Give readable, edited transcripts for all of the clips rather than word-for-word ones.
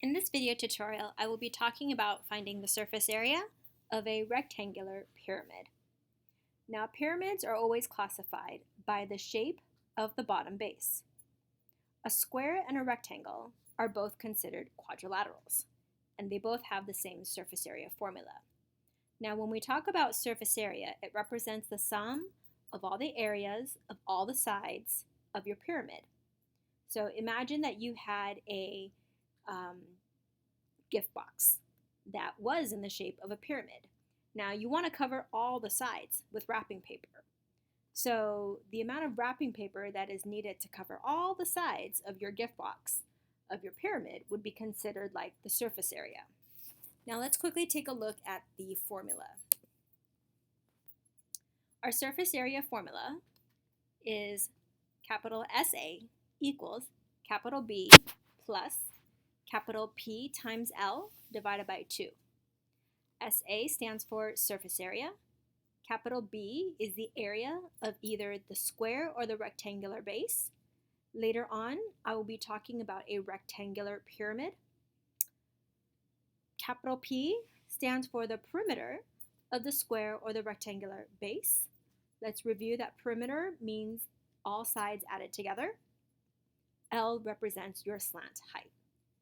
In this video tutorial, I will be talking about finding the surface area of a rectangular pyramid. Now, pyramids are always classified by the shape of the bottom base. A square and a rectangle are both considered quadrilaterals, and they both have the same surface area formula. Now, when we talk about surface area, it represents the sum of all the areas of all the sides of your pyramid. So imagine that you had a gift box that was in the shape of a pyramid. Now you want to cover all the sides with wrapping paper. So the amount of wrapping paper that is needed to cover all the sides of your gift box of your pyramid would be considered like the surface area. Now let's quickly take a look at the formula. Our surface area formula is capital SA equals capital B plus capital P times L divided by 2. SA stands for surface area. Capital B is the area of either the square or the rectangular base. Later on, I will be talking about a rectangular pyramid. Capital P stands for the perimeter of the square or the rectangular base. Let's review that perimeter means all sides added together. L represents your slant height,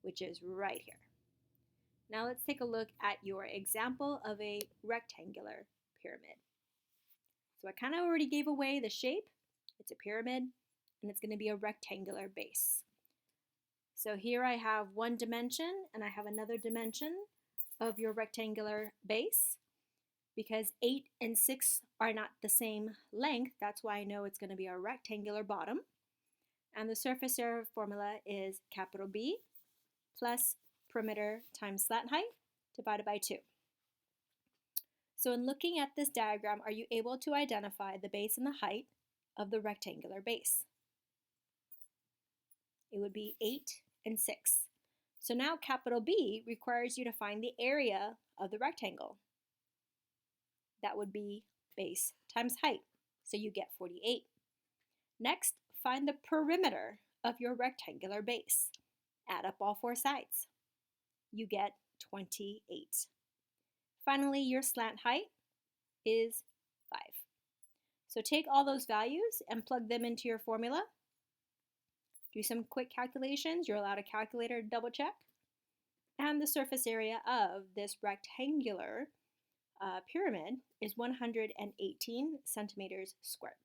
which is right here. Now let's take a look at your example of a rectangular pyramid. So I kind of already gave away the shape. It's a pyramid, and it's going to be a rectangular base. So here I have one dimension, and I have another dimension of your rectangular base. Because 8 and 6 are not the same length, that's why I know it's going to be a rectangular bottom. And the surface area formula is capital B plus perimeter times slant height divided by 2. So in looking at this diagram, are you able to identify the base and the height of the rectangular base? It would be 8 and 6. So now capital B requires you to find the area of the rectangle. That would be base times height, so you get 48. Next, find the perimeter of your rectangular base. Add up all 4 sides. You get 28. Finally, your slant height is 5. So take all those values and plug them into your formula. Do some quick calculations. You're allowed a calculator to double check. And the surface area of this rectangular pyramid is 118 centimeters squared.